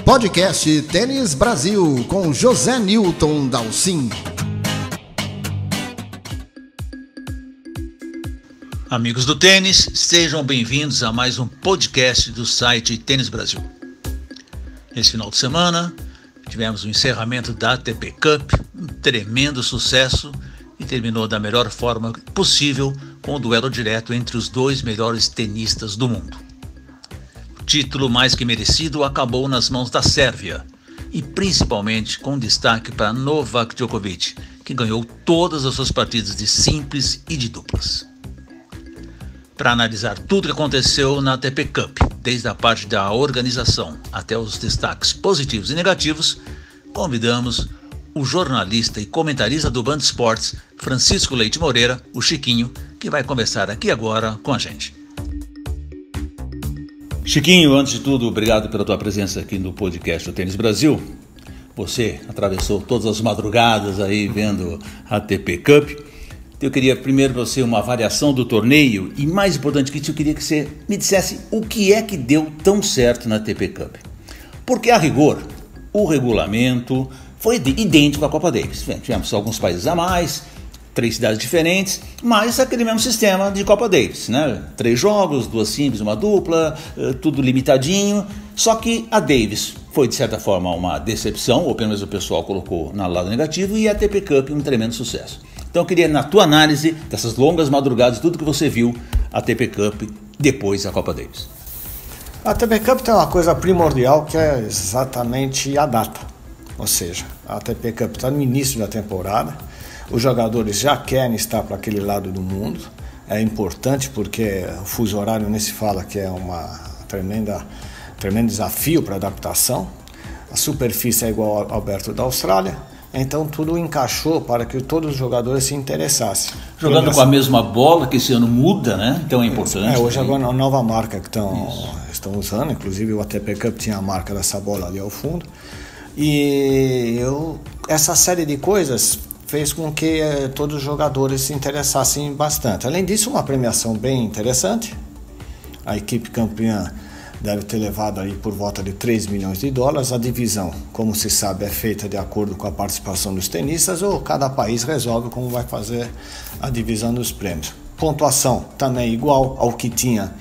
Podcast Tênis Brasil com José Newton Dalcin. Amigos do tênis, sejam bem-vindos a mais um podcast do site Tênis Brasil. Nesse final de semana, tivemos o encerramento da ATP Cup, um tremendo sucesso, e terminou da melhor forma possível com o duelo direto entre os dois melhores tenistas do mundo. O título mais que merecido acabou nas mãos da Sérvia, e principalmente com destaque para Novak Djokovic, que ganhou todas as suas partidas de simples e de duplas. Para analisar tudo o que aconteceu na ATP Cup, desde a parte da organização até os destaques positivos e negativos, convidamos o jornalista e comentarista do Band Esportes, Francisco Leite Moreira, o Chiquinho, que vai conversar aqui agora com a gente. Chiquinho, antes de tudo, obrigado pela tua presença aqui no podcast do Tênis Brasil. Você atravessou todas as madrugadas aí vendo a ATP Cup. Eu queria primeiro para você uma avaliação do torneio e, mais importante que isso, eu queria que você me dissesse o que é que deu tão certo na ATP Cup. Porque, a rigor, o regulamento foi idêntico à Copa Davis. Tivemos alguns países a mais, 3 cidades diferentes, mas aquele mesmo sistema de Copa Davis, né? 3 jogos, 2 simples, uma dupla, tudo limitadinho. Só que a Davis foi, de certa forma, uma decepção, ou pelo menos o pessoal colocou no lado negativo, e a ATP Cup um tremendo sucesso. Então eu queria, na tua análise dessas longas madrugadas, tudo que você viu a ATP Cup depois da Copa Davis. A ATP Cup tem uma coisa primordial que é exatamente a data. Ou seja, a ATP Cup está no início da temporada, os jogadores já querem estar para aquele lado do mundo. É importante porque o fuso horário nem se fala que é uma tremendo desafio para adaptação. A superfície é igual ao Alberto da Austrália. Então tudo encaixou para que todos os jogadores se interessassem. Jogando com a mesma bola, que esse ano muda, né? Então é importante. Hoje agora é uma nova marca que estão usando, inclusive o ATP Cup tinha a marca dessa bola ali ao fundo. E essa série de coisas fez com que todos os jogadores se interessassem bastante. Além disso, uma premiação bem interessante. A equipe campeã deve ter levado aí por volta de 3 milhões de dólares. A divisão, como se sabe, é feita de acordo com a participação dos tenistas, ou cada país resolve como vai fazer a divisão dos prêmios. Pontuação também igual ao que tinha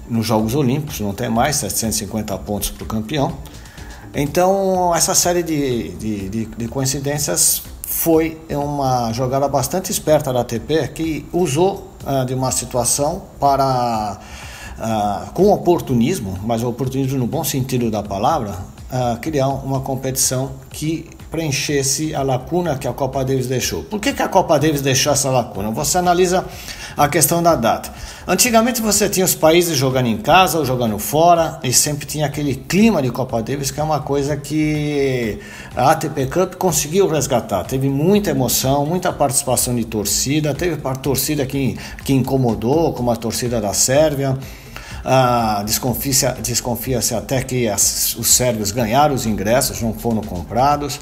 nos Jogos Olímpicos, não tem mais, 750 pontos para o campeão. Então, essa série de coincidências foi uma jogada bastante esperta da ATP, que usou de uma situação para... com oportunismo, mas o oportunismo no bom sentido da palavra, criar uma competição que preenchesse a lacuna que a Copa Davis deixou. Por que a Copa Davis deixou essa lacuna? Você analisa a questão da data. Antigamente você tinha os países jogando em casa ou jogando fora, e sempre tinha aquele clima de Copa Davis, que é uma coisa que a ATP Cup conseguiu resgatar. Teve muita emoção, muita participação de torcida, teve torcida que incomodou, como a torcida da Sérvia. Desconfia-se até que os sérvios ganharam os ingressos, não foram comprados,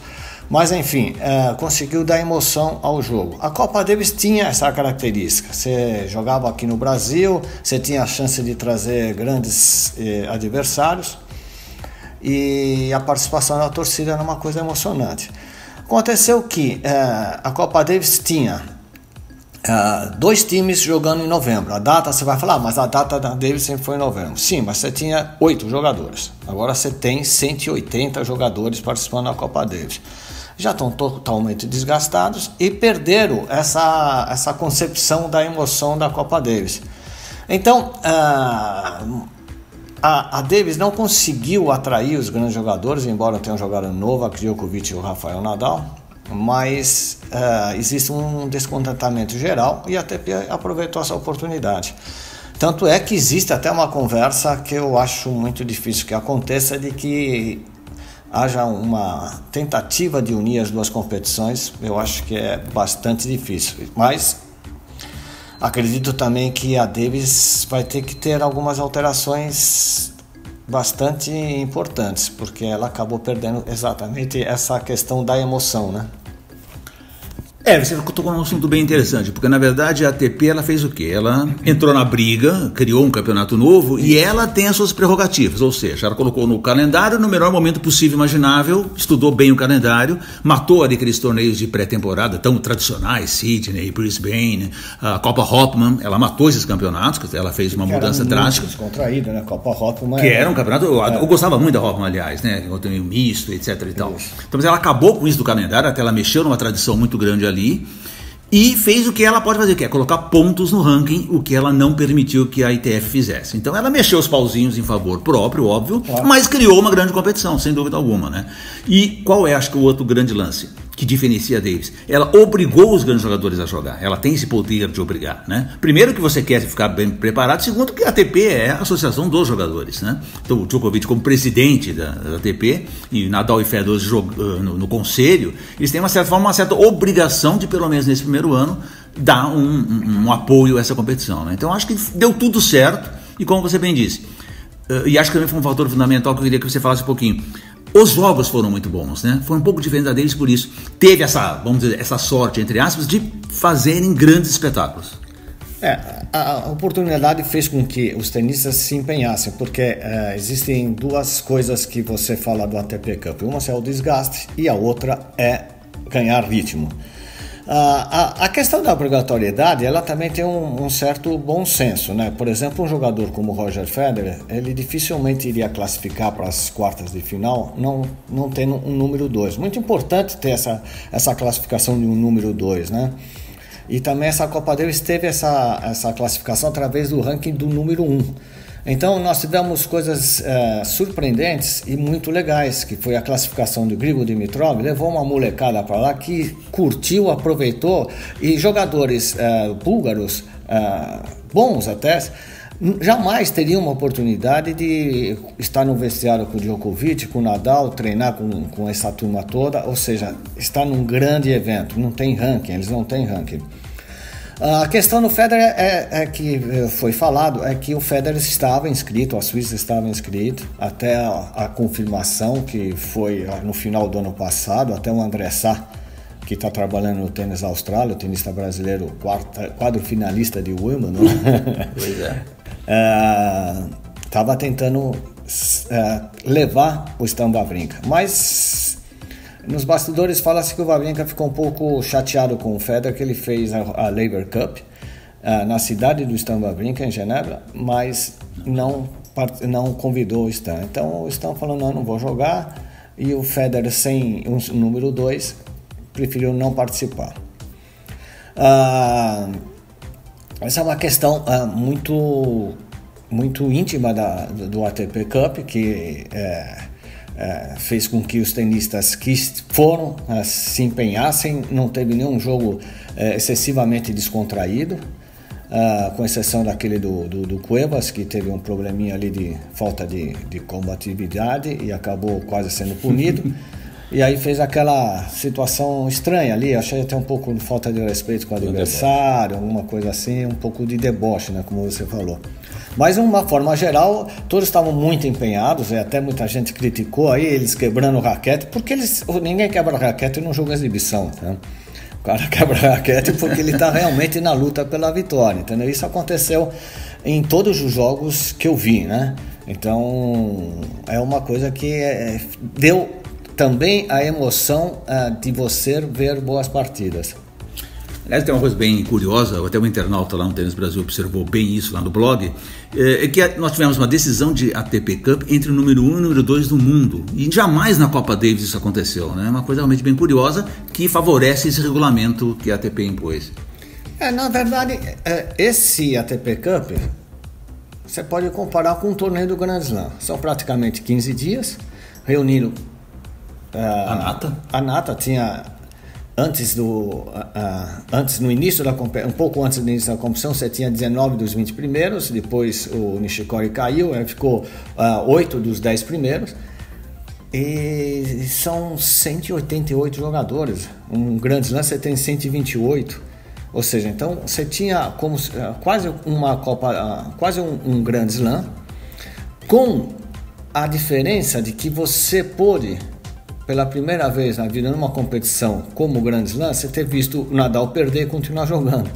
mas enfim, conseguiu dar emoção ao jogo. A Copa Davis tinha essa característica: você jogava aqui no Brasil, você tinha a chance de trazer grandes adversários, e a participação da torcida era uma coisa emocionante. Aconteceu que a Copa Davis tinha 2 times jogando em novembro. A data, você vai falar, mas a data da Davis sempre foi em novembro. Sim, mas você tinha 8 jogadores. Agora você tem 180 jogadores participando da Copa Davis. Já estão totalmente desgastados e perderam essa concepção da emoção da Copa Davis. Então, a Davis não conseguiu atrair os grandes jogadores, embora tenham jogado Novak Djokovic e o Rafael Nadal. Mas existe um descontentamento geral e a ATP aproveitou essa oportunidade. Tanto é que existe até uma conversa que eu acho muito difícil que aconteça, de que haja uma tentativa de unir as duas competições. Eu acho que é bastante difícil, mas acredito também que a Davis vai ter que ter algumas alterações bastante importantes, porque ela acabou perdendo exatamente essa questão da emoção, né? Você tocou num assunto bem interessante, porque na verdade a ATP ela fez o quê? Ela entrou na briga, criou um campeonato novo e ela tem as suas prerrogativas, ou seja, ela colocou no calendário no melhor momento possível imaginável, estudou bem o calendário, matou ali aqueles torneios de pré-temporada tão tradicionais, Sydney, Brisbane, a Copa Hopman, ela matou esses campeonatos, ela fez uma mudança drástica. Descontraído, né? Copa Hopman. Que era um campeonato, eu gostava muito da Hopman, aliás, né? O torneio misto, etc e tal. Então, mas ela acabou com isso do calendário, até ela mexeu numa tradição muito grande ali e fez o que ela pode fazer, que é colocar pontos no ranking, o que ela não permitiu que a ITF fizesse. Então ela mexeu os pauzinhos em favor próprio, óbvio, mas criou uma grande competição, sem dúvida alguma, né? E qual é, acho que o outro grande lance que diferencia a Davis? Ela obrigou os grandes jogadores a jogar, ela tem esse poder de obrigar, né? Primeiro que você quer ficar bem preparado, segundo que a ATP é a associação dos jogadores, né? Então o Djokovic como presidente da ATP e Nadal e Federer no conselho, eles têm uma certa obrigação de pelo menos nesse primeiro ano dar um apoio a essa competição, né? Então acho que deu tudo certo e como você bem disse, e acho que também foi um fator fundamental que eu queria que você falasse um pouquinho. Os jogos foram muito bons, né? Foi um pouco diferente da deles por isso. Teve essa, vamos dizer, essa sorte, entre aspas, de fazerem grandes espetáculos. A oportunidade fez com que os tenistas se empenhassem, porque existem duas coisas que você fala do ATP Cup. Uma é o desgaste e a outra é ganhar ritmo. A questão da obrigatoriedade, ela também tem um certo bom senso, né? Por exemplo, um jogador como Roger Federer, ele dificilmente iria classificar para as quartas de final não tendo um número 2. Muito importante ter essa classificação de um número 2, né? E também essa Copa Davis teve essa classificação através do ranking do número 1. Então nós tivemos coisas surpreendentes e muito legais, que foi a classificação do Grigor Dimitrov, levou uma molecada para lá que curtiu, aproveitou, e jogadores búlgaros, bons até, jamais teriam uma oportunidade de estar no vestiário com o Djokovic, com o Nadal, treinar com essa turma toda, ou seja, estar num grande evento, não tem ranking, eles não têm ranking. A questão do Federer é que foi falado, é que o Federer estava inscrito, a Suíça estava inscrito, até a confirmação que foi no final do ano passado, até o André Sá, que está trabalhando no tênis Austrália, o tenista brasileiro, quadro finalista de Wimbledon, pois estava tentando levar o Stan Wawrinka, mas nos bastidores fala-se que o Wawrinka ficou um pouco chateado com o Federer, que ele fez a Laver Cup na cidade do Stan Wawrinka, em Genebra, mas não convidou o Stan. Então o Stan falou, não vou jogar, e o Federer sem um número 2 preferiu não participar. Essa é uma questão muito íntima do ATP Cup, que fez com que os tenistas que foram se empenhassem. Não teve nenhum jogo excessivamente descontraído, com exceção daquele do Cuevas, que teve um probleminha ali de falta de combatividade e acabou quase sendo punido. E aí fez aquela situação estranha ali, achei até um pouco de falta de respeito com o adversário, alguma coisa assim, um pouco de deboche, né, como você falou. Mas, de uma forma geral, todos estavam muito empenhados, e até muita gente criticou aí eles quebrando raquete, porque ninguém quebra raquete num jogo de exibição, tá? O cara quebra raquete porque ele está realmente na luta pela vitória, entendeu? Isso aconteceu em todos os jogos que eu vi, né? Então, é uma coisa que deu também a emoção de você ver boas partidas. Aliás, tem uma coisa bem curiosa, até o internauta lá no Tênis Brasil observou bem isso lá no blog, é que nós tivemos uma decisão de ATP Cup entre o número 1 e o número 2 do mundo, e jamais na Copa Davis isso aconteceu, né? Uma coisa realmente bem curiosa que favorece esse regulamento que a ATP impôs. Na verdade, esse ATP Cup você pode comparar com um torneio do Grand Slam. São praticamente 15 dias, reunindo a Nata tinha antes no início da competição, um pouco antes do início da competição, você tinha 19 dos 20 primeiros, depois o Nishikori caiu, ficou 8 dos 10 primeiros, e são 188 jogadores. Um grande slam você tem 128, ou seja, então você tinha como quase uma Copa, quase um grande slam, com a diferença de que você pôde pela primeira vez na vida numa competição como o Grand Slam, você ter visto o Nadal perder e continuar jogando.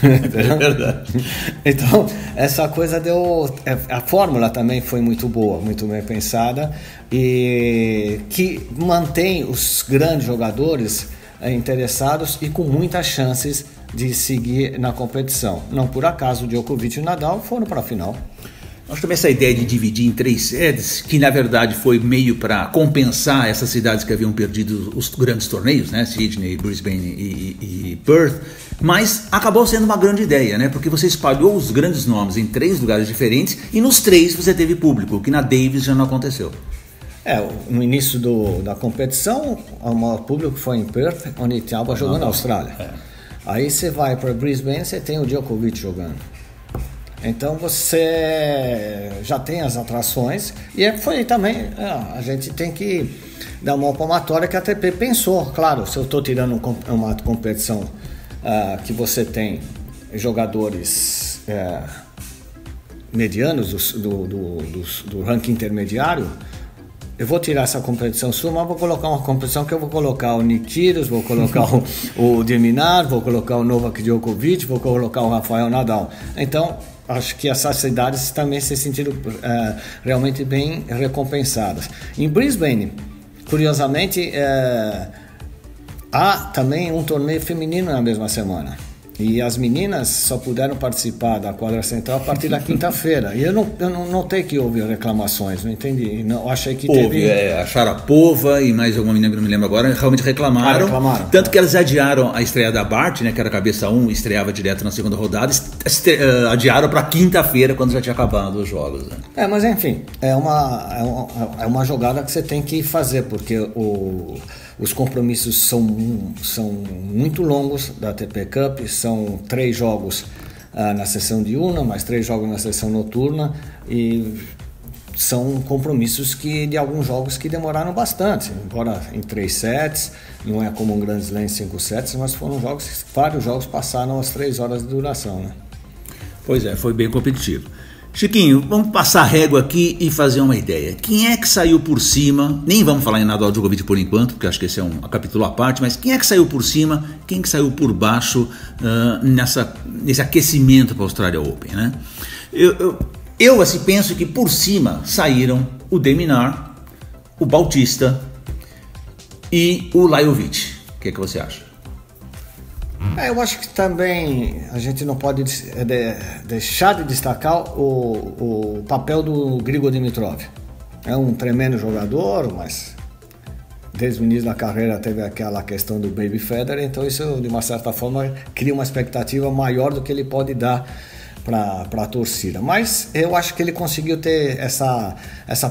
É verdade. Então, essa coisa deu... A fórmula também foi muito boa, muito bem pensada, e que mantém os grandes jogadores interessados e com muitas chances de seguir na competição. Não por acaso o Djokovic e o Nadal foram para a final. Acho também essa ideia de dividir em 3 sedes, que na verdade foi meio para compensar essas cidades que haviam perdido os grandes torneios, né? Sydney, Brisbane e Perth, mas acabou sendo uma grande ideia, né? Porque você espalhou os grandes nomes em 3 lugares diferentes e nos 3 você teve público, o que na Davis já não aconteceu. No início da competição, o maior público foi em Perth, onde estava jogando na Austrália. Aí você vai para Brisbane, você tem o Djokovic jogando. Então você já tem as atrações, e foi também, a gente tem que dar uma palmatória que a ATP pensou. Claro, se eu estou tirando uma competição que você tem jogadores medianos do ranking intermediário, eu vou tirar essa competição sua, mas vou colocar uma competição que eu vou colocar o Nick Kyrgios, vou colocar o De Minaur, vou colocar o Novak Djokovic, vou colocar o Rafael Nadal. Então, acho que essas cidades também se sentiram realmente bem recompensadas. Em Brisbane, curiosamente, há também um torneio feminino na mesma semana. E as meninas só puderam participar da quadra central a partir da quinta-feira. E eu não notei que houve reclamações, não entendi. Não, achei que teve... A Sharapova e mais alguma menina que não me lembro agora, realmente reclamaram. Tanto que elas adiaram a estreia da Bart, né, que era cabeça 1, estreava direto na segunda rodada, adiaram para quinta-feira, quando já tinha acabado os jogos. Né? Mas enfim, é uma jogada que você tem que fazer, porque os compromissos são muito longos da ATP Cup, são 3 jogos na sessão diurna, mais 3 jogos na sessão noturna, e são compromissos de alguns jogos que demoraram bastante, embora em 3 sets, não é como um Grand Slam em 5 sets, mas vários jogos passaram as 3 horas de duração. Né? Pois é, foi bem competitivo. Chiquinho, vamos passar a régua aqui e fazer uma ideia. Quem é que saiu por cima? Nem vamos falar em Nadal Djokovic por enquanto, porque acho que esse é um capítulo à parte, mas quem é que saiu por cima, quem que saiu por baixo nesse aquecimento para a Australia Open, né? Eu assim, penso que por cima saíram o De Minaur, o Bautista e o Lajovic. O que é que você acha? Eu acho que também a gente não pode deixar de destacar o papel do Grigor Dimitrov. É um tremendo jogador, mas desde o início da carreira teve aquela questão do Baby Federer, então isso de uma certa forma cria uma expectativa maior do que ele pode dar para a torcida. Mas eu acho que ele conseguiu ter essa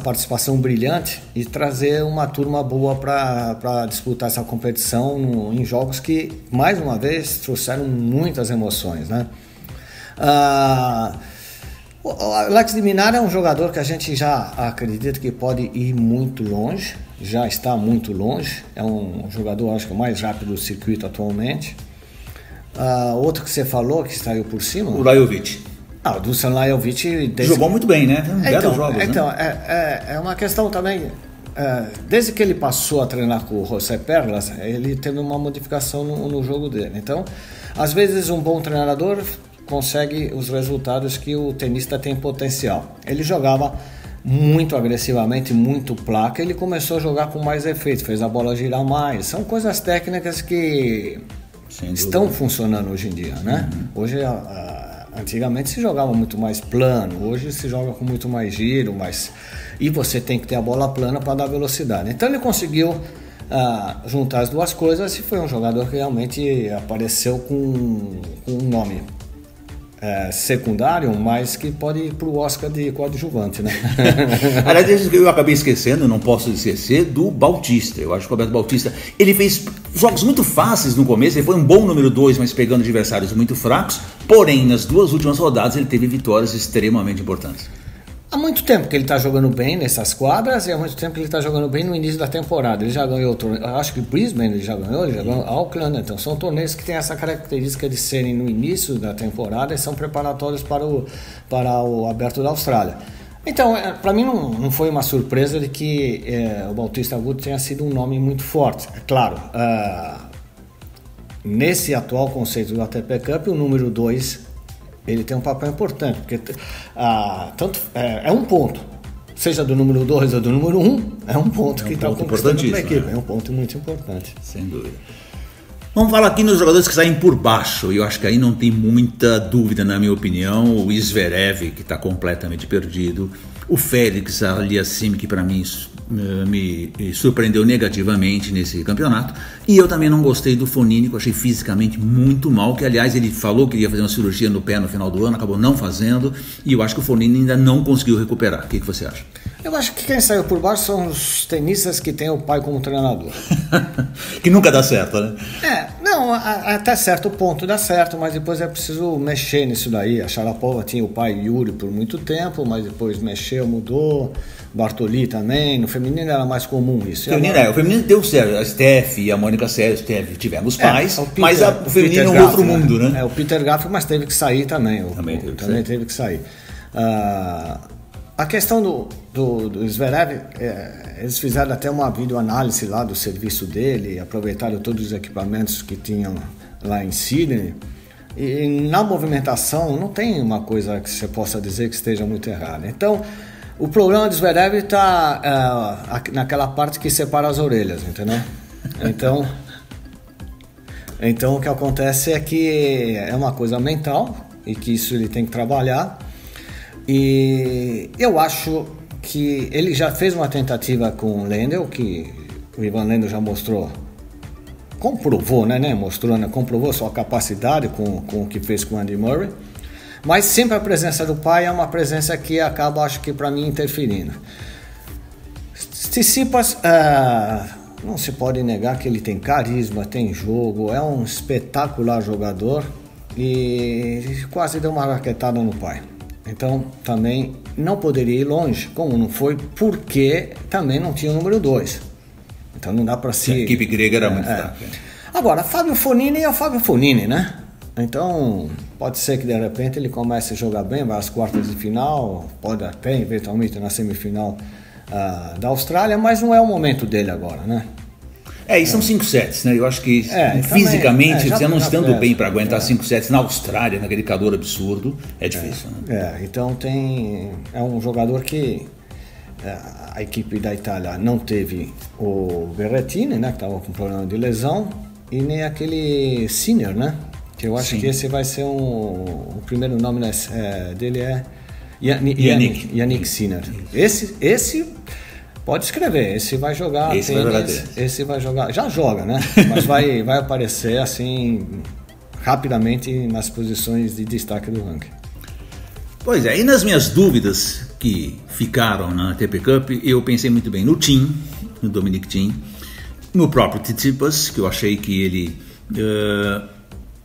participação brilhante e trazer uma turma boa para disputar essa competição em jogos que, mais uma vez, trouxeram muitas emoções, né? O Alex de Minaur é um jogador que a gente já acredita que pode ir muito longe, já está muito longe, é um jogador, acho que o mais rápido do circuito atualmente. Outro que você falou que saiu por cima? O Lajovic. O Dusan Lajovic... Jogou muito bem, né? Jogos, então, né? É uma questão também... desde que ele passou a treinar com o José Perlas, ele teve uma modificação no jogo dele. Então, às vezes um bom treinador consegue os resultados que o tenista tem potencial. Ele jogava muito agressivamente, muito placa, ele começou a jogar com mais efeito, fez a bola girar mais. São coisas técnicas que estão funcionando hoje em dia, né? Hoje, antigamente se jogava muito mais plano, hoje se joga com muito mais giro, e você tem que ter a bola plana para dar velocidade. Então ele conseguiu juntar as duas coisas e foi um jogador que realmente apareceu com um nome secundário, mas que pode ir para o Oscar de coadjuvante, né? Aliás, eu acabei esquecendo, não posso esquecer, do Bautista. Eu acho que o Roberto Bautista, ele fez jogos muito fáceis no começo, ele foi um bom número 2, mas pegando adversários muito fracos, porém, nas 2 últimas rodadas ele teve vitórias extremamente importantes. Há muito tempo que ele está jogando bem nessas quadras e há muito tempo que ele está jogando bem no início da temporada. Ele já ganhou, acho que Brisbane ele já ganhou Auckland, então são torneios que têm essa característica de serem no início da temporada e são preparatórios para o Aberto da Austrália. Então, para mim não foi uma surpresa de que o Bautista Agut tenha sido um nome muito forte. É claro, nesse atual conceito do ATP Cup, o número 2 ele tem um papel importante, porque é um ponto, seja do número 2 ou do número 1, é um ponto que está conquistando para a equipe, é um ponto muito importante. Sem dúvida. Vamos falar aqui nos jogadores que saem por baixo, e eu acho que aí não tem muita dúvida, na minha opinião. O Zverev, que está completamente perdido, o Félix Aliassime, que para mim me surpreendeu negativamente nesse campeonato, e eu também não gostei do Fognini, que eu achei fisicamente muito mal, que aliás ele falou que iria fazer uma cirurgia no pé no final do ano, acabou não fazendo, e eu acho que o Fognini ainda não conseguiu recuperar. O que você acha? Eu acho que quem saiu por baixo são os tenistas que têm o pai como treinador. Que nunca dá certo, né? Não, até certo ponto dá certo, mas depois é preciso mexer nisso daí. A Sharapova tinha o pai Yuri por muito tempo, mas depois mexeu, mudou. Bartoli também, no feminino era mais comum isso. O feminino deu certo, a Steph e a Mônica Seles tivemos pais, mas o feminino é um outro mundo, né? O Peter Gaff, mas teve que sair também. Também teve que sair. A questão do Zverev, eles fizeram até uma videoanálise lá do serviço dele, aproveitaram todos os equipamentos que tinham lá em Sydney, e na movimentação não tem uma coisa que você possa dizer que esteja muito errada. Então, o problema do Zverev está naquela parte que separa as orelhas, entendeu? Então o que acontece é que é uma coisa mental e que isso ele tem que trabalhar. E eu acho que ele já fez uma tentativa com o Lendl, que o Ivan Lendl já comprovou sua capacidade com o que fez com o Andy Murray, mas sempre a presença do pai é uma presença que acaba, acho que para mim, interferindo. Tsitsipas, não se pode negar que ele tem carisma, tem jogo, é um espetacular jogador e quase deu uma raquetada no pai. Então também não poderia ir longe, como não foi, porque também não tinha o número 2. Então não dá para se... A equipe grega era muito fraca. Agora, Fábio Fognini é o Fábio Fognini, né? Então pode ser que de repente ele comece a jogar bem, vai às quartas de final, pode até eventualmente na semifinal da Austrália, mas não é o momento dele agora, né? E são 5 sets, né? Eu acho que fisicamente, você não estando bem para aguentar 5 sets na Austrália, naquele calor absurdo, é difícil. Né? Então é um jogador que a equipe da Itália não teve o Berrettini, né? Que estava com problema de lesão, e nem aquele Sinner, né? Que eu acho que esse vai ser o primeiro nome dele é Yannick Sinner. Esse pode escrever, esse vai jogar esse vai jogar, já joga, né? Mas vai aparecer assim rapidamente nas posições de destaque do ranking. Pois é, e nas minhas dúvidas que ficaram na ATP Cup, eu pensei muito bem no Thiem, no Dominic Thiem, no próprio Tsitsipas, que eu achei que ele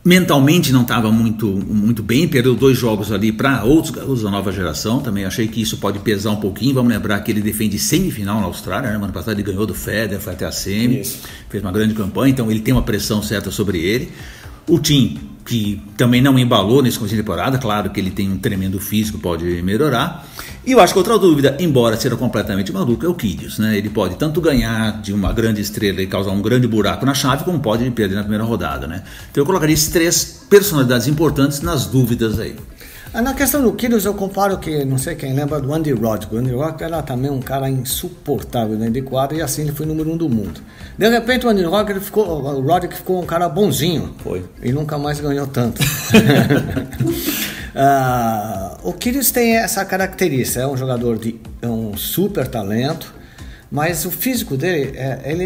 mentalmente não estava muito bem, perdeu 2 jogos ali para outros garotos da nova geração, também achei que isso pode pesar um pouquinho. Vamos lembrar que ele defende semifinal na Austrália, né? Ano passado ele ganhou do Federer, foi até a semi, fez uma grande campanha, então ele tem uma pressão certa sobre ele. O Thiem, que também não embalou nesse começo de temporada, claro que ele tem um tremendo físico, pode melhorar. E eu acho que outra dúvida, embora seja completamente maluco, é o Kyrgios, né? Ele pode tanto ganhar de uma grande estrela e causar um grande buraco na chave, como pode perder na primeira rodada, né? Então eu colocaria esses 3 personalidades importantes nas dúvidas aí. Na questão do Kyrgios, eu comparo que, não sei quem lembra, do Andy Roddick. O Andy Roddick era também um cara insuportável dentro de quadra, e assim ele foi número 1 do mundo. De repente o Andy Roddick ficou um cara bonzinho. Foi. E nunca mais ganhou tanto. O Kyrgios tem essa característica, é um jogador de um super talento, mas o físico dele, ele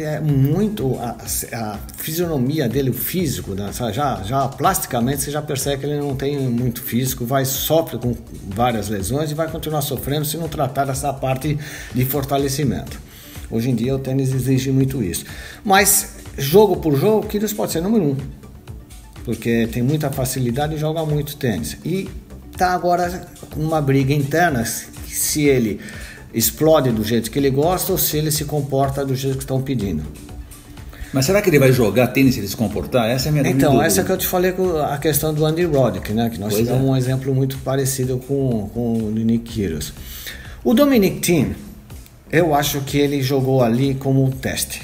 é muito, a fisionomia dele, o físico, né? já plasticamente você já percebe que ele não tem muito físico, sofre com várias lesões e vai continuar sofrendo se não tratar dessa parte de fortalecimento. Hoje em dia o tênis exige muito isso, mas jogo por jogo o Kyrgios pode ser número 1, porque tem muita facilidade e joga muito tênis, e está agora com uma briga interna se ele explode do jeito que ele gosta ou se ele se comporta do jeito que estão pedindo. Mas será que ele vai jogar tênis se ele se comportar? Essa é a minha dúvida. Então, essa que eu te falei com a questão do Andy Roddick, né? Que nós tivemos um exemplo muito parecido com o Nick Kyrgios. O Dominic Thiem, eu acho que ele jogou ali como um teste.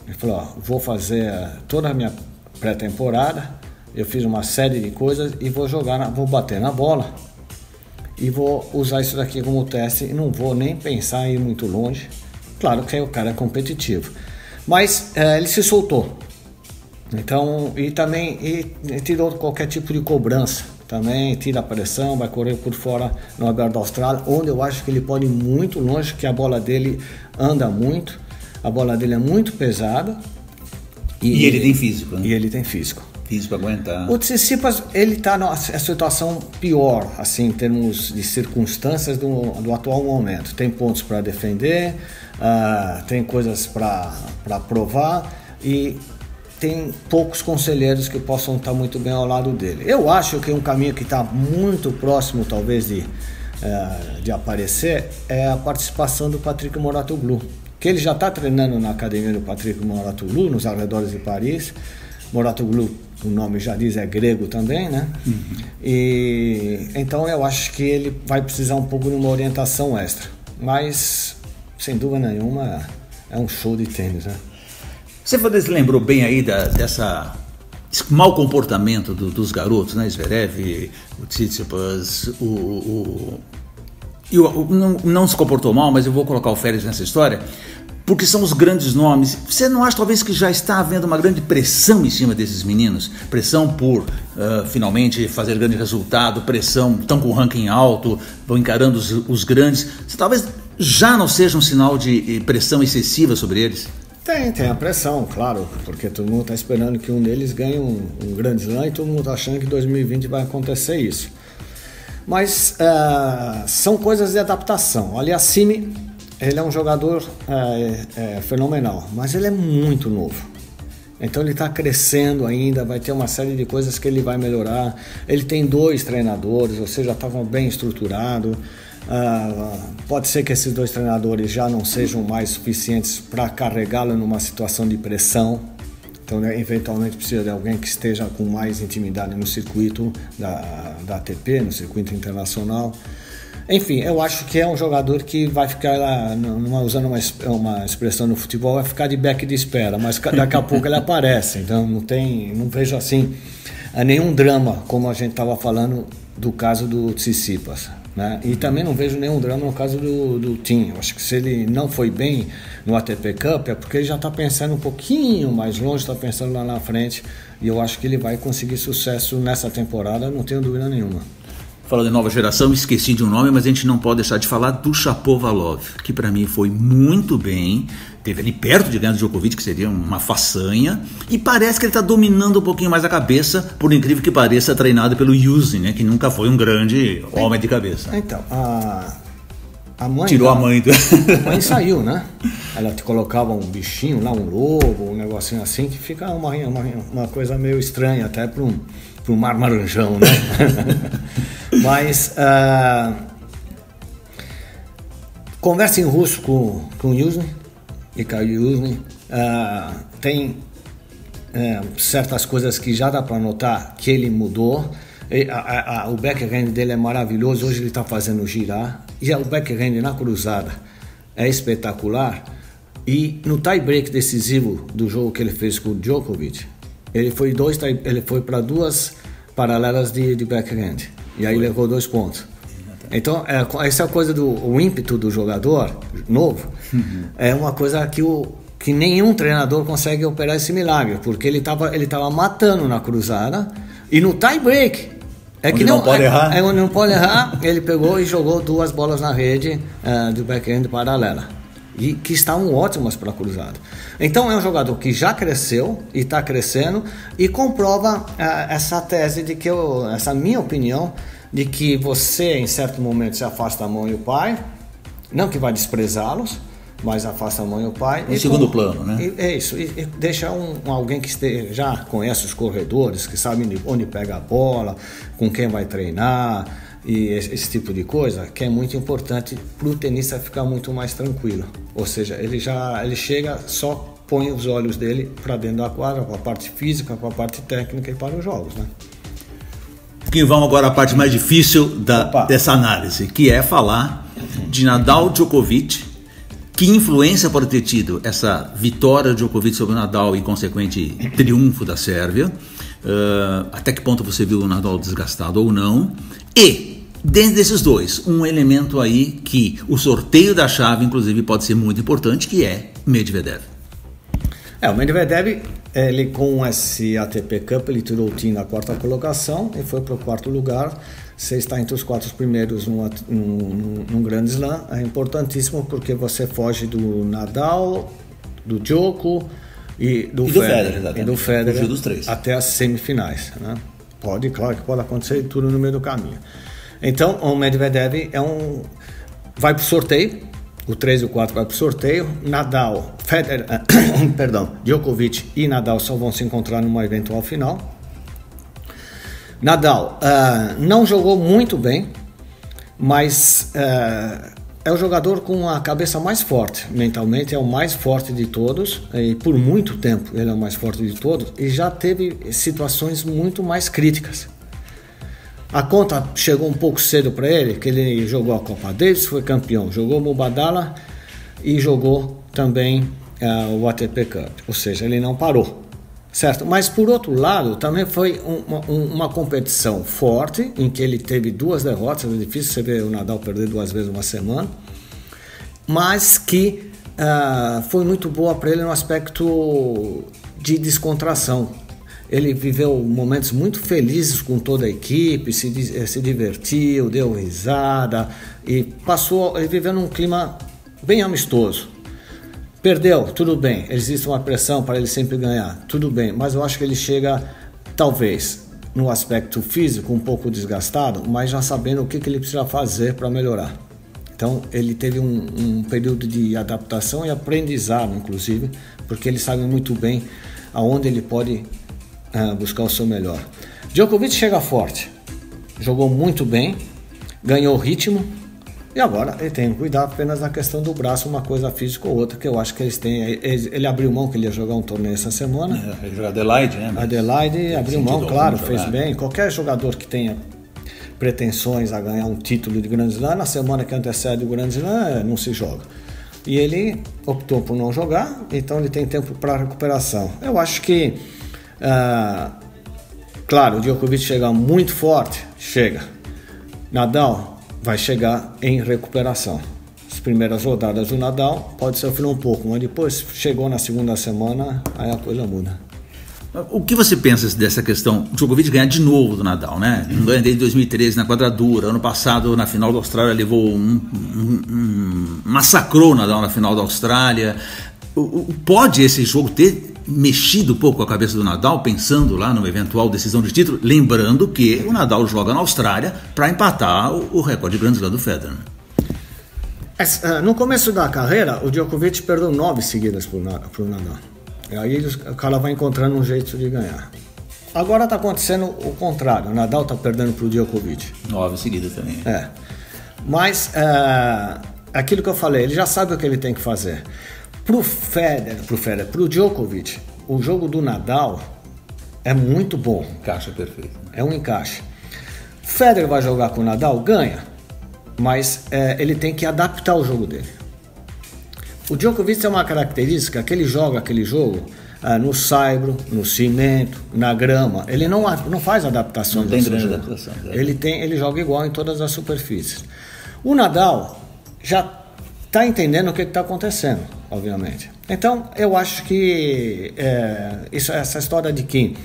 Ele falou, ó, vou fazer toda a minha pré-temporada, eu fiz uma série de coisas e vou vou bater na bola e vou usar isso daqui como teste e não vou nem pensar em ir muito longe. Claro que o cara é competitivo, mas ele se soltou. Então, e também tirou qualquer tipo de cobrança. Também tira a pressão, vai correr por fora no Aberto da Austrália, onde eu acho que ele pode ir muito longe, que a bola dele anda muito, a bola dele é muito pesada. E ele tem físico, né? E ele tem físico. Físico para aguentar. O Tsitsipas, ele está numa situação pior, assim, em termos de circunstâncias do atual momento. Tem pontos para defender, tem coisas para provar e tem poucos conselheiros que possam estar muito bem ao lado dele. Eu acho que um caminho que está muito próximo, talvez, de aparecer é a participação do Patrick Mouratoglou, que ele já está treinando na academia do Patrick Mouratoglou, nos arredores de Paris. Mouratoglou, o nome já diz, é grego também, né? Uhum. E então eu acho que ele vai precisar um pouco de uma orientação extra. Mas, sem dúvida nenhuma, é um show de tênis, né? Você lembrou bem aí dessa mau comportamento dos garotos, né? Zverev, o Tsitsipas, não se comportou mal, mas eu vou colocar o Félix nessa história, porque são os grandes nomes. Você não acha talvez que já está havendo uma grande pressão em cima desses meninos? Pressão por finalmente fazer grande resultado, pressão, estão com o ranking alto, vão encarando os grandes. Você talvez já não seja um sinal de pressão excessiva sobre eles? Tem a pressão, claro, porque todo mundo está esperando que um deles ganhe um grande slam e todo mundo está achando que em 2020 vai acontecer isso. Mas são coisas de adaptação. Ali Aliassime, ele é um jogador fenomenal, mas ele é muito novo. Então ele está crescendo ainda, vai ter uma série de coisas que ele vai melhorar. Ele tem 2 treinadores, ou seja, estavam bem estruturados. Pode ser que esses 2 treinadores já não sejam mais suficientes para carregá-lo numa situação de pressão. Então, eventualmente precisa de alguém que esteja com mais intimidade no circuito da ATP, no circuito internacional. Enfim, eu acho que é um jogador que vai ficar lá, usando uma expressão no futebol, vai ficar de beck de espera, mas daqui a pouco ele aparece. Então não vejo assim nenhum drama, como a gente estava falando do caso do Tsitsipas, né? E também não vejo nenhum drama no caso do Thiem. Eu acho que se ele não foi bem no ATP Cup é porque ele já está pensando um pouquinho mais longe, está pensando lá na frente, e eu acho que ele vai conseguir sucesso nessa temporada, não tenho dúvida nenhuma. Falando de nova geração, esqueci de um nome, mas a gente não pode deixar de falar do Shapovalov, que para mim foi muito bem, teve ali perto de ganhar do Djokovic, que seria uma façanha, e parece que ele está dominando um pouquinho mais a cabeça, por incrível que pareça, treinado pelo Yuzi, né, que nunca foi um grande homem de cabeça. Então, a mãe... Tirou a mãe. A mãe saiu, né? Ela te colocava um bichinho lá, um lobo, um negocinho assim, que fica uma coisa meio estranha até para um marmaranjão, né? Mas conversa em russo com o Yuzny, Mikhail Yuzny, tem certas coisas que já dá para notar que ele mudou. O backhand dele é maravilhoso, hoje ele está fazendo girar, e o backhand na cruzada é espetacular. E no tie break decisivo do jogo que ele fez com o Djokovic, ele foi para 2 paralelas de backhand, e aí levou 2 pontos. Então, essa é a coisa o ímpeto do jogador novo, é uma coisa que nenhum treinador consegue operar esse milagre, porque ele tava matando na cruzada, e no tie break, não pode errar, ele pegou e jogou 2 bolas na rede do backhand paralela, e que estavam ótimas para a cruzada. Então é um jogador que já cresceu e está crescendo, e comprova essa tese de que essa minha opinião, de que você em certo momento se afasta a mãe e o pai, não que vai desprezá-los, mas afasta a mãe e o pai. Em segundo plano, né? É isso, e deixa alguém que já conhece os corredores, que sabe onde pega a bola, com quem vai treinar, e esse tipo de coisa, que é muito importante para o tenista ficar muito mais tranquilo. Ou seja, ele chega só põe os olhos dele para dentro da quadra, para a parte física, para a parte técnica e para os jogos, né? Que vamos agora à parte mais difícil dessa análise, que é falar de Nadal Djokovic. Que influência pode ter tido essa vitória de Djokovic sobre o Nadal e consequente triunfo da Sérvia? Até que ponto você viu o Nadal desgastado ou não? E, dentro desses dois, um elemento aí que o sorteio da chave, inclusive, pode ser muito importante, que é Medvedev. O Medvedev, ele com esse ATP Cup, ele tirou o time na 4ª colocação e foi para o 4º lugar. Você está entre os 4 primeiros num Grand Slam. É importantíssimo porque você foge do Nadal, do Djoko e do Federer dos três. Até as semifinais, né? Claro que pode acontecer tudo no meio do caminho. Então, o Medvedev vai para o sorteio. O 3 e o 4 vai para o sorteio. Djokovic e Nadal só vão se encontrar numa eventual final. Nadal não jogou muito bem, mas é o jogador com a cabeça mais forte. Mentalmente é o mais forte de todos, e por muito tempo ele é o mais forte de todos, e já teve situações muito mais críticas. A conta chegou um pouco cedo para ele, que ele jogou a Copa Davis, foi campeão, jogou Mubadala e jogou também o ATP Cup, ou seja, ele não parou, certo? Mas por outro lado, também foi uma competição forte, em que ele teve 2 derrotas, é difícil você ver o Nadal perder 2 vezes uma semana, mas que foi muito boa para ele no aspecto de descontração. Ele viveu momentos muito felizes com toda a equipe, se divertiu, deu risada e ele viveu num clima bem amistoso. Perdeu, tudo bem, existe uma pressão para ele sempre ganhar, tudo bem, mas eu acho que ele chega, talvez, no aspecto físico um pouco desgastado, mas já sabendo o que ele precisa fazer para melhorar. Então ele teve um período de adaptação e aprendizado, inclusive, porque ele sabe muito bem aonde ele pode buscar o seu melhor. Djokovic chega forte, jogou muito bem, ganhou ritmo e agora ele tem que cuidar apenas da questão do braço, uma coisa física ou outra, que eu acho que eles têm. Ele abriu mão que ele ia jogar um torneio essa semana. Ele jogou Adelaide, né? Adelaide abriu mão, claro, fez bem. Qualquer jogador que tenha pretensões a ganhar um título de Grand Slam, na semana que antecede o Grand Slam, não se joga. E ele optou por não jogar, então ele tem tempo para recuperação. Eu acho que claro, o Djokovic chega muito forte, Nadal vai chegar em recuperação. As primeiras rodadas do Nadal pode sofrer um pouco, mas depois chegou na segunda semana, aí a coisa muda. O que você pensa dessa questão? O Djokovic ganhar de novo do Nadal, né? Não ganha desde 2013 na quadradura. Ano passado, na final da Austrália, levou massacrou o Nadal na final da Austrália. Pode esse jogo ter mexido um pouco a cabeça do Nadal, pensando lá numa eventual decisão de título? Lembrando que o Nadal joga na Austrália para empatar o recorde de Grand Slam do Federer. No começo da carreira, o Djokovic perdeu 9 seguidas para o Nadal. E aí o cara vai encontrando um jeito de ganhar. Agora está acontecendo o contrário. O Nadal está perdendo para o Djokovic. 9 seguidas também. Mas aquilo que eu falei, ele já sabe o que ele tem que fazer. Pro Djokovic, o jogo do Nadal é muito bom. Encaixa perfeito. É um encaixe. Federer vai jogar com o Nadal, ganha, mas ele tem que adaptar o jogo dele. O Djokovic tem uma característica que ele joga aquele jogo no saibro, no cimento, na grama. Ele não faz adaptações. Não tem grande adaptação. Ele joga igual em todas as superfícies. O Nadal já está entendendo o que está acontecendo, obviamente. Então, eu acho que essa história de que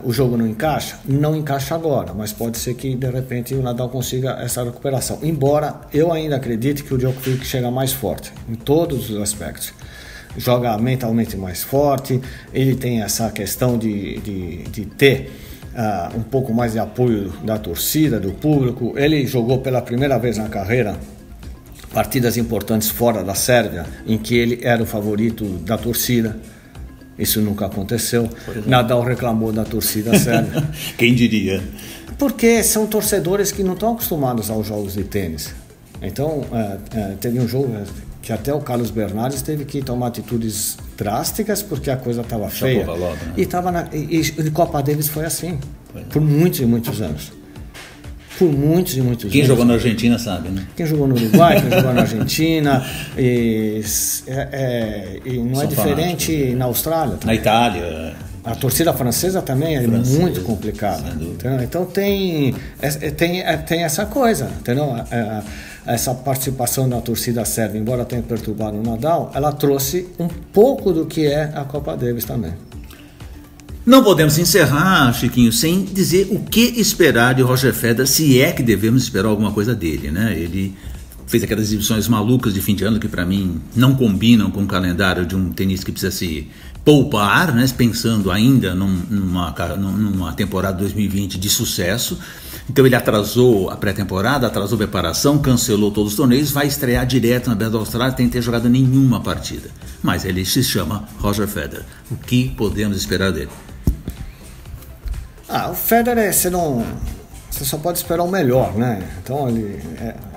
o jogo não encaixa agora, mas pode ser que de repente o Nadal consiga essa recuperação. Embora eu ainda acredite que o Djokovic chega mais forte em todos os aspectos. Joga mentalmente mais forte, ele tem essa questão de ter um pouco mais de apoio da torcida, do público. Ele jogou pela primeira vez na carreira partidas importantes fora da Sérvia, em que ele era o favorito da torcida. Isso nunca aconteceu. Nadal reclamou da torcida sérvia. Quem diria? Porque são torcedores que não estão acostumados aos jogos de tênis. Então, teve um jogo que até o Carlos Bernardes teve que tomar atitudes drásticas porque a coisa estava feia. Logo, né? E Copa Davis foi assim, por muitos e muitos anos. Por muitos e muitos anos. Quem jogou na Argentina sabe, né? Quem jogou no Uruguai, quem jogou na Argentina, e não é diferente na Austrália também. Na Itália. A torcida francesa também é muito complicada. Então tem essa coisa, entendeu? Essa participação da torcida sérvia, embora tenha perturbado o Nadal, ela trouxe um pouco do que é a Copa Davis também. Não podemos encerrar, Chiquinho, sem dizer o que esperar de Roger Federer, se é que devemos esperar alguma coisa dele, né? Ele fez aquelas exibições malucas de fim de ano que para mim não combinam com o calendário de um tenista que precisa se poupar, né? Pensando ainda numa temporada 2020 de sucesso. Então ele atrasou a pré-temporada, atrasou a preparação, cancelou todos os torneios, vai estrear direto na Aberta da Austrália sem ter jogado nenhuma partida. Mas ele se chama Roger Federer. O que podemos esperar dele? O Federer, você só pode esperar o melhor, né? Então,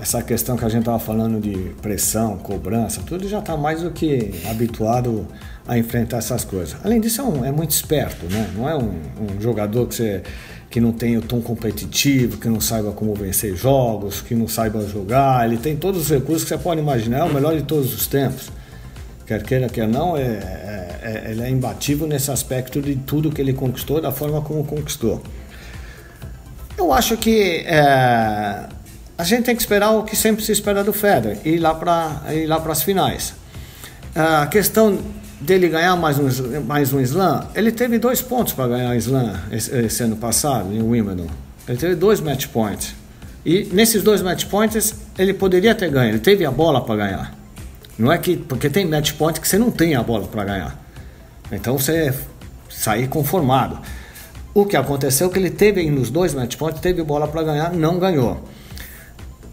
essa questão que a gente estava falando de pressão, cobrança, tudo, já está mais do que habituado a enfrentar essas coisas. Além disso, é muito esperto, né? Não é um jogador que não tem o tom competitivo, que não saiba como vencer jogos, que não saiba jogar. Ele tem todos os recursos que você pode imaginar, é o melhor de todos os tempos. Quer queira, quer não, ele é imbatível nesse aspecto de tudo que ele conquistou, da forma como conquistou. Eu acho que a gente tem que esperar o que sempre se espera do Federer, ir lá para as finais. A questão dele ganhar mais um Slam, ele teve 2 pontos para ganhar o Slam esse ano passado, em Wimbledon. Ele teve 2 match points. E nesses 2 match points, ele poderia ter ganho, ele teve a bola para ganhar. Não é que, porque tem match point que você não tem a bola para ganhar. Então você sair conformado. O que aconteceu é que ele teve nos 2 match points, teve bola para ganhar, não ganhou.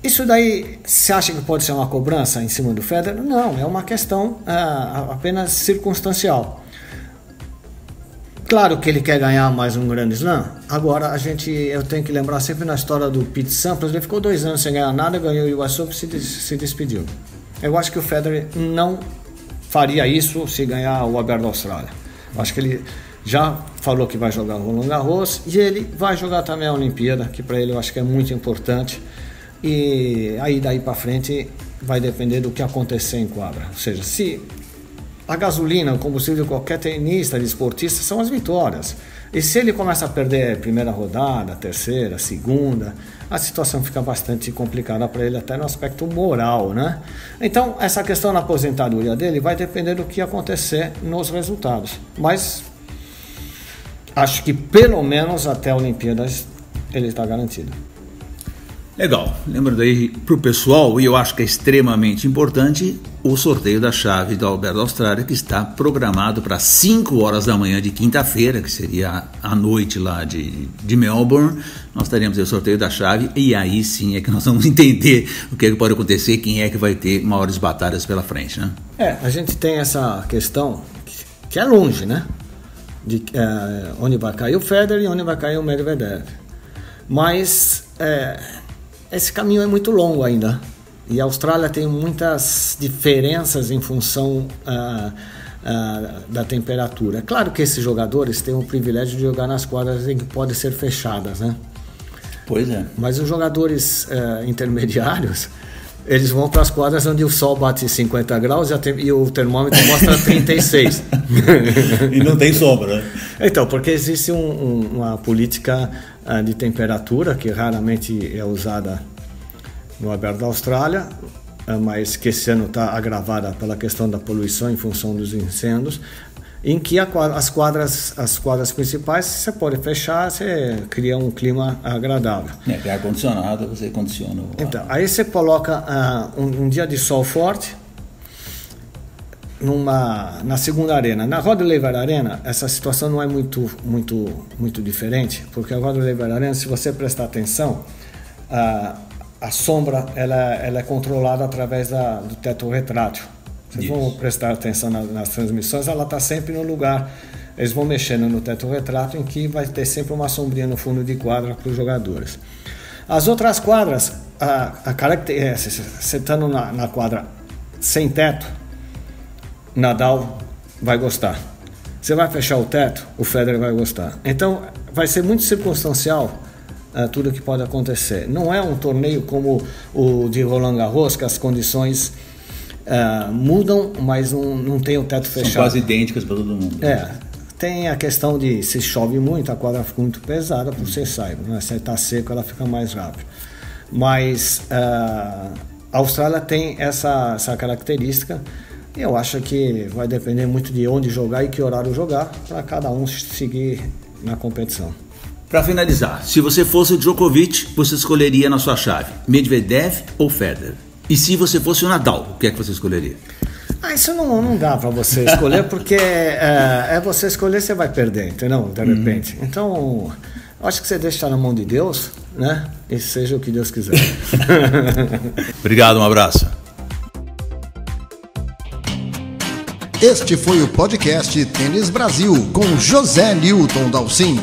Isso daí, você acha que pode ser uma cobrança em cima do Federer? Não, é uma questão apenas circunstancial. Claro que ele quer ganhar mais um grande Slam. Agora, eu tenho que lembrar sempre na história do Pete Sampras, ele ficou 2 anos sem ganhar nada, ganhou o US Open e se despediu. Eu acho que o Federer não faria isso se ganhar o Aberto da Austrália. Eu acho que ele já falou que vai jogar o Roland Garros e ele vai jogar também a Olimpíada, que para ele eu acho que é muito importante. E aí daí para frente vai depender do que acontecer em quadra. Ou seja, se a gasolina, o combustível de qualquer tenista, de esportista, são as vitórias. E se ele começa a perder a primeira rodada, a terceira, a segunda, a situação fica bastante complicada para ele, até no aspecto moral, né? Então, essa questão da aposentadoria dele vai depender do que acontecer nos resultados. Mas acho que pelo menos até a Olimpíadas ele está garantido. Legal, lembrando aí para o pessoal, e eu acho que é extremamente importante, o sorteio da chave do Aberto da Austrália, que está programado para 5 horas da manhã de quinta-feira, que seria a noite lá de Melbourne. Nós teremos o sorteio da chave e aí sim é que nós vamos entender o que pode acontecer, quem é que vai ter maiores batalhas pela frente, né? A gente tem essa questão que é longe, né? De onde vai cair o Federer e onde vai cair o Medvedev. Mas esse caminho é muito longo ainda. E a Austrália tem muitas diferenças em função da temperatura. É claro que esses jogadores têm o privilégio de jogar nas quadras em que podem ser fechadas, né? Pois é. Mas os jogadores intermediários, eles vão para as quadras onde o sol bate 50 graus e o termômetro mostra 36. E não tem sombra, né? Então, porque existe uma política de temperatura que raramente é usada no Aberto da Austrália, mas que esse ano está agravada pela questão da poluição em função dos incêndios, em que as quadras principais você pode fechar, você cria um clima agradável. Que ar-condicionado você condiciona. Então, aí você coloca um dia de sol forte na segunda arena. Na Rod Laver Arena, essa situação não é muito diferente, porque a Rod Laver Arena, se você prestar atenção, a sombra ela é controlada através do teto retrátil. Vocês vão prestar atenção nas transmissões, ela está sempre no lugar. Eles vão mexendo no teto retrátil, em que vai ter sempre uma sombrinha no fundo de quadra para os jogadores. As outras quadras, você estando na quadra sem teto, Nadal vai gostar. Você vai fechar o teto, o Federer vai gostar. Então vai ser muito circunstancial tudo que pode acontecer. Não é um torneio como o de Roland Garros, que as condições mudam, mas não tem o teto fechado. São quase idênticas para todo mundo. Tem a questão de se chove muito, a quadra fica muito pesada, por ser saibro, né? Se está seco, ela fica mais rápido. Mas a Austrália tem essa característica. E eu acho que vai depender muito de onde jogar e que horário jogar, para cada um seguir na competição. Para finalizar, se você fosse o Djokovic, você escolheria na sua chave Medvedev ou Federer? E se você fosse o Nadal, o que é que você escolheria? Isso não dá para você escolher, porque você escolher, você vai perder, entendeu? De repente. Então, acho que você deixa na mão de Deus, né? E seja o que Deus quiser. Obrigado, um abraço. Este foi o podcast Tênis Brasil com José Newton Dalcin.